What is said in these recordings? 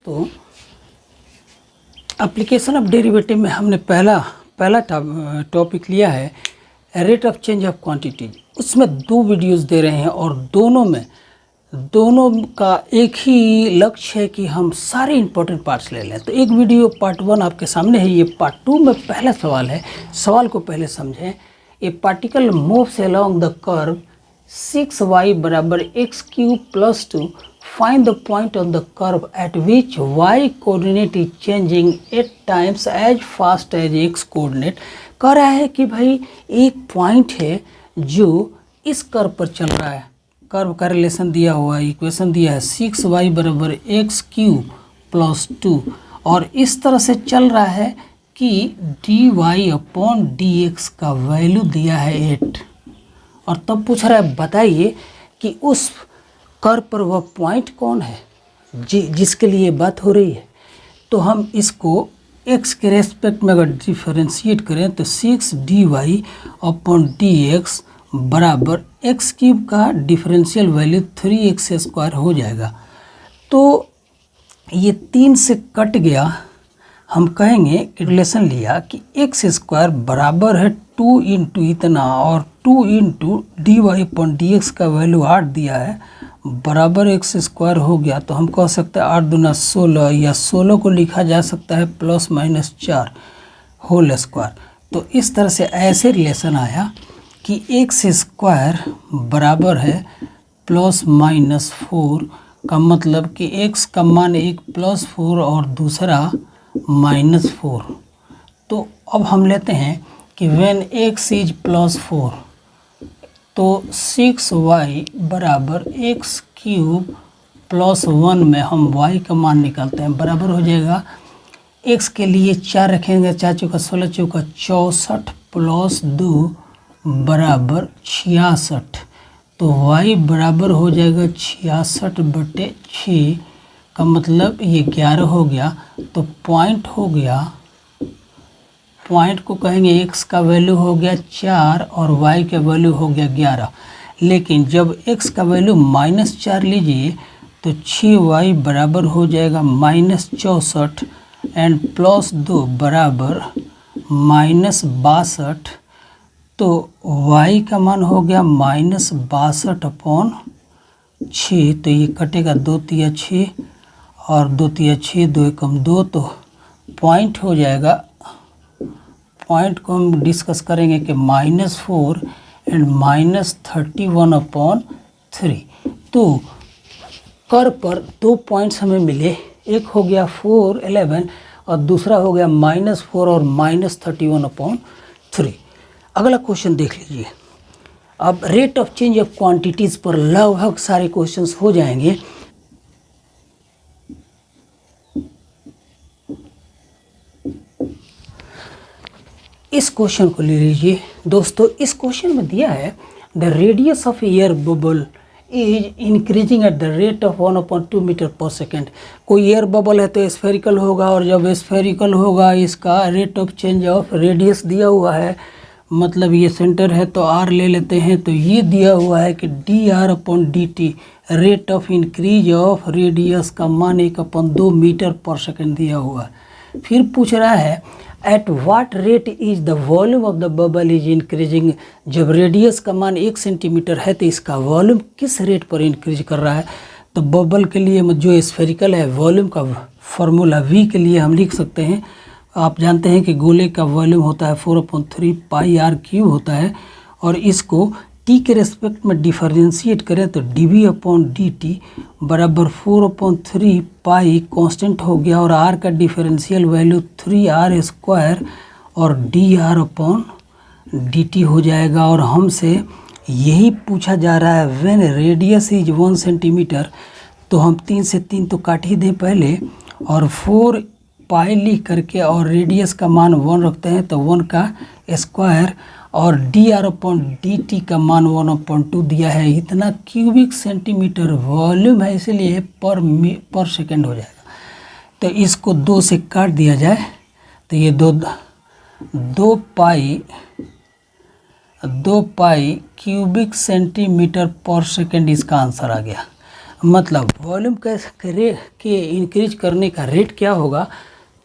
तो application of derivative में हमने पहला टॉपिक लिया है rate of change of quantities. उसमें 2 वीडियोस दे रहे हैं और दोनों का एक ही लक्ष्य है कि हम सारे इंपॉर्टेंट पार्ट्स ले लें। तो एक वीडियो पार्ट 1 आपके सामने है, ये पार्ट 2 में पहला सवाल है। सवाल को पहले समझें। A particle moves along the curve 6y बराबर x³ + 2। Find the point on the curve at which y coordinate is changing 8 times as fast as x coordinate. कह रहा है कि भाई एक पॉइंट है जो इस कर्व पर चल रहा है। कर्व का रिलेशन दिया हुआ है, इक्वेशन दिया है 6y बराबर x³ + 2 और इस तरह से चल रहा है कि dy/dx का वैल्यू दिया है 8 और तब पूछ रहा है बताइए कि उस कर्व पर वह पॉइंट कौन है जिसके लिए बात हो रही है। तो हम इसको x के रेस्पेक्ट में अगर डिफरेंशिएट करें तो 6dy/dx बराबर x³ का डिफरेंशियल वैल्यू 3x² हो जाएगा। तो ये 3 से कट गया। हम कहेंगे कि रिलेशन लिया कि x² बराबर है 2 इंटू इतना और 2 इंटू dy/dx का वैल्यू 8 दिया है बराबर x² हो गया। तो हम कह सकते हैं 8 दूना 16 या 16 को लिखा जा सकता है +-4 होल स्क्वायर। तो इस तरह से ऐसे रिलेशन आया कि x² बराबर है +-4 का मतलब कि x का मान एक +4 और दूसरा -4। तो अब हम लेते हैं कि when x is +4 तो 6y बराबर x³ + 1 में हम y का मान निकालते हैं, बराबर हो जाएगा x के लिए 4 रखेंगे, 4 चौका 16 चौका 64 + 2 बराबर 66। तो y बराबर हो जाएगा 66/6 का मतलब ये 11 हो गया। तो पॉइंट हो गया, पॉइंट को कहेंगे x का वैल्यू हो गया 4 और y का वैल्यू हो गया 11। लेकिन जब x का वैल्यू -4 लीजिए तो 6y बराबर हो जाएगा -64 एंड +2 बराबर -62। तो y का मान हो गया -62/6। तो ये कटेगा 2 तिया 6 और 2 तिया 6, 2 एकम 2। तो पॉइंट हो जाएगा, पॉइंट को हम डिस्कस करेंगे कि -4 एंड -31/3। तो कर्व पर 2 पॉइंट्स हमें मिले, एक हो गया 4, 11 और दूसरा हो गया -4 और -31/3। अगला क्वेश्चन देख लीजिए। अब rate of change of quantities पर लगभग सारे क्वेश्चंस हो जाएंगे। इस क्वेश्चन को ले लीजिए दोस्तों। इस क्वेश्चन में दिया है the radius of air bubble is increasing at the rate of 1/2 metre per second. कोई एयर बबल है तो स्फेरिकल होगा और जब स्फेरिकल होगा इसका rate of change of radius दिया हुआ है, मतलब ये सेंटर है तो r ले लेते हैं। तो ये दिया हुआ है कि dr/dt rate of increase of radius का मान 1/2 मीटर पर सेकेंड दिया हुआ है। फिर पूछ रहा है at what rate is the volume of the bubble is increasing. जब रेडियस का मान 1 सेंटीमीटर है तो इसका वॉल्यूम किस रेट पर इंक्रीज कर रहा है। तो बबल के लिए जो स्फेरिकल है वॉल्यूम का फॉर्मूला v के लिए हम लिख सकते हैं। आप जानते हैं कि गोले का वॉल्यूम होता है 4/3 πr³ होता है और इसको t के रेस्पेक्ट में डिफरेंशिएट करें तो dv/dt बराबर 4/3 पाई कांस्टेंट हो गया और r का डिफरेंशियल वैल्यू 3r² और dr/dt हो जाएगा। और हमसे यही पूछा जा रहा है व्हेन रेडियस इज 1 सेंटीमीटर। तो हम 3 से 3 तो काट ही दें पहले और 4 पाई लिख करके और रेडियस का मान 1 रखते हैं तो 1 का स्क्वायर और dr/dt का मान 1/2 दिया है। इतना क्यूबिक सेंटीमीटर वॉल्यूम है इसलिए पर सेकेंड हो जाएगा। तो इसको 2 से काट दिया जाए तो ये 2 पाई क्यूबिक सेंटीमीटर पर सेकेंड इसका आंसर आ गया। मतलब वॉल्यूम के इंक्रीज करने का रेट क्या होगा,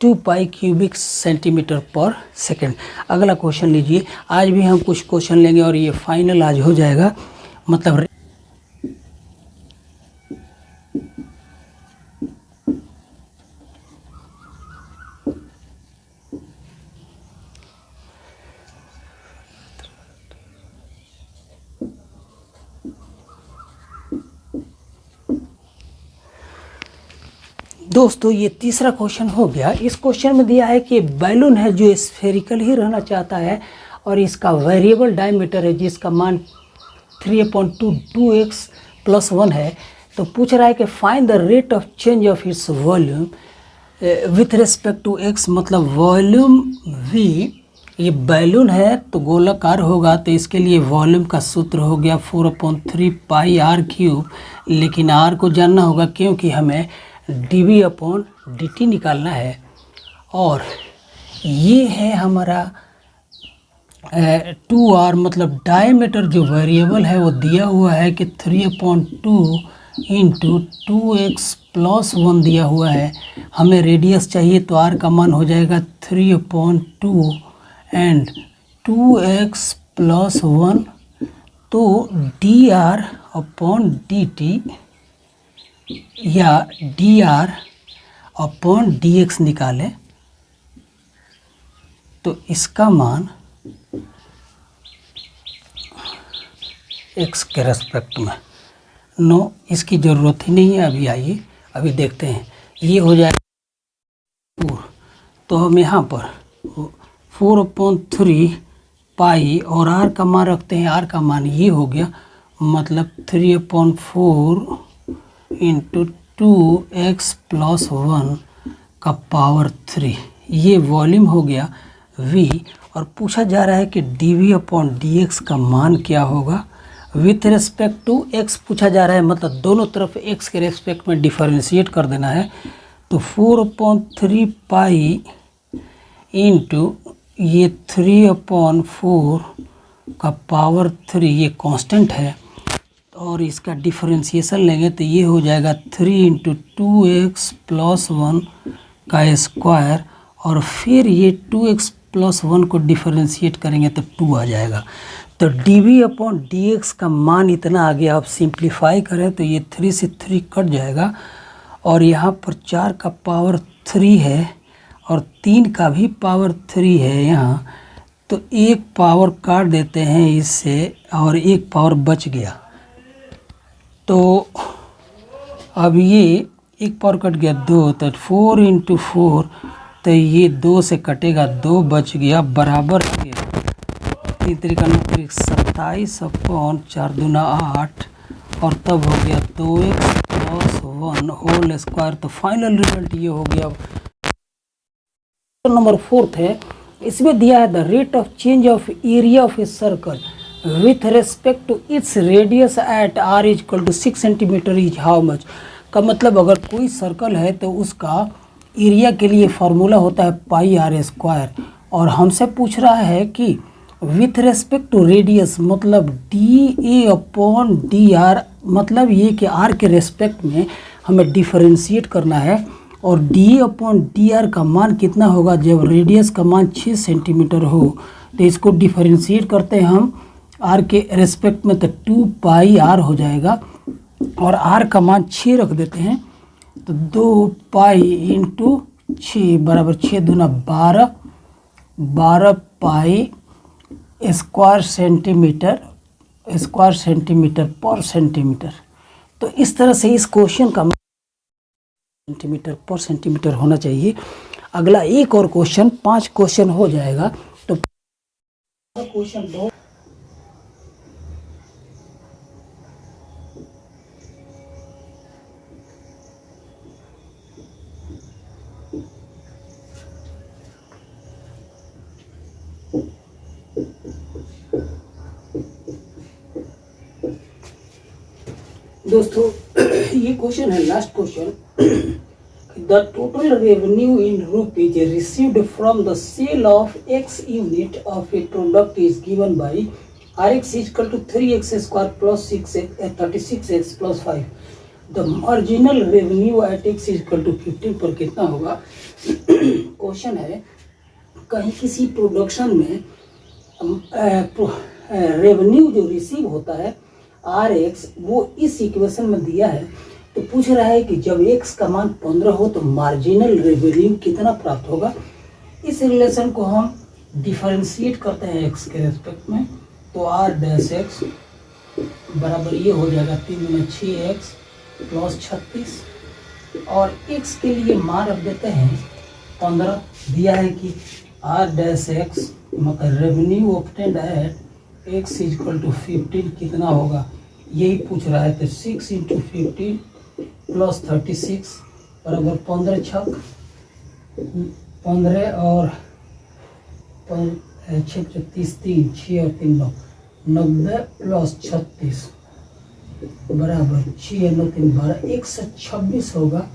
2 पाई क्यूबिक सेंटीमीटर पर सेकेंड। अगला क्वेश्चन लीजिए। आज भी हम कुछ क्वेश्चन लेंगे और ये फाइनल आज हो जाएगा। मतलब दोस्तों ये तीसरा क्वेश्चन हो गया। इस क्वेश्चन में दिया है कि बैलून है जो स्फेरिकल ही रहना चाहता है और इसका वेरिएबल डायमीटर है जिसका मान 3.22x + 1 है। तो पूछ रहा है कि find the rate of change of its volume with respect to x। मतलब वॉल्यूम v, ये बैलून है तो गोलाकार होगा, तो इसके लिए वॉल्यूम का सूत्र हो गया 4/3 पाई r³। लेकिन r को जानना होगा क्योंकि हमें dv/dt निकालना है। और ये है हमारा 2r, मतलब डायमीटर जो वेरिएबल है वो दिया हुआ है कि 3/2 × 2x + 1 दिया हुआ है। हमें रेडियस चाहिए तो r का मान हो जाएगा 3/2 एंड 2x + 1। तो dr/dt या dr/dx निकालें तो इसका मान x के रेस्पेक्ट में, नो इसकी ज़रूरत ही नहीं है। अभी आइए अभी देखते हैं। ये हो जाएगा 4, तो हम यहाँ पर 4/3 पाई और r का मान रखते हैं। r का मान ये हो गया, मतलब 3/4 × 2x + 1 का पावर 3। ये वॉल्यूम हो गया v। और पूछा जा रहा है कि dv/dx का मान क्या होगा विथ रिस्पेक्ट टू x पूछा जा रहा है। मतलब दोनों तरफ x के रेस्पेक्ट में डिफरेंशिएट कर देना है। तो 4/3 पाई इंटू ये 3/4 का पावर 3, ये कांस्टेंट है और इसका डिफरेंशिएशन लेंगे तो ये हो जाएगा 3 × 2x + 1 का स्क्वायर। और फिर ये 2x + 1 को डिफरेंशिएट करेंगे तो 2 आ जाएगा। तो dv/dx का मान इतना आ गया। आप सिंप्लीफाई करें तो ये 3 से 3 कट जाएगा और यहाँ पर 4 का पावर 3 है और 3 का भी पावर 3 है यहाँ। तो एक पावर काट देते हैं इससे और एक पावर बच गया। तो अब ये एक पावर कट गया 2, तो 4 × 4, तो ये 2 से कटेगा, 2 बच गया, बराबर 3 3 27/4 दूना 8 और तब हो गया 2x + 1 होल स्क्वायर। तो फाइनल रिजल्ट ये हो गया। नंबर 4 है, इसमें दिया है the rate of change of area of a circle with respect to its radius at r = 6 centimetre is how much. का मतलब अगर कोई सर्कल है तो उसका एरिया के लिए फार्मूला होता है πr²। और हमसे पूछ रहा है कि विथ रिस्पेक्ट टू रेडियस, मतलब dA/dr, मतलब ये कि r के रेस्पेक्ट में हमें डिफरेंशिएट करना है। और dA/dr का मान कितना होगा जब रेडियस का मान 6 सेंटीमीटर हो। तो इसको डिफरेंशिएट करते हैं हम r के रेस्पेक्ट में, तो 2 पाई r हो जाएगा और r का मान 6 रख देते हैं। तो 2 पाई × 6 बराबर 6 दूना 12, 12 पाई स्क्वायर सेंटीमीटर पर सेंटीमीटर। तो इस तरह से इस क्वेश्चन का सेंटीमीटर पर सेंटीमीटर होना चाहिए। अगला एक और क्वेश्चन, 5 क्वेश्चन हो जाएगा। तो क्वेश्चन 2 दोस्तों ये क्वेश्चन है, last question. The total revenue in rupees received from the sale of x unit of a product is given by rx = 3x² + 36x + 5। The marginal revenue at x equal to 15 पर कितना होगा। Question है कहीं किसी production में revenue जो receive होता है आर एक्स, वो इस इक्वेशन में दिया है। तो पूछ रहा है कि जब एक्स का मान 15 हो तो मार्जिनल रेवेन्यू कितना प्राप्त होगा। इस रिलेशन को हम डिफरेंशिएट करते हैं एक्स के रेस्पेक्ट में, तो आर डैश एक्स बराबर ये हो जाएगा 3 गुना 6x प्लस 36, और x के लिए मान रख देते हैं 15। दिया है कि आर डैश एक्स मतलब revenue obtained at x equal to 15 कितना होगा, यही पूछ रहा है। तो 6 इंटू 15 प्लस 36 बराबर 15 छक 15 और 6 36 3 6 और 3 9 90 प्लस 36 बराबर 6 9 3 12 126 होगा।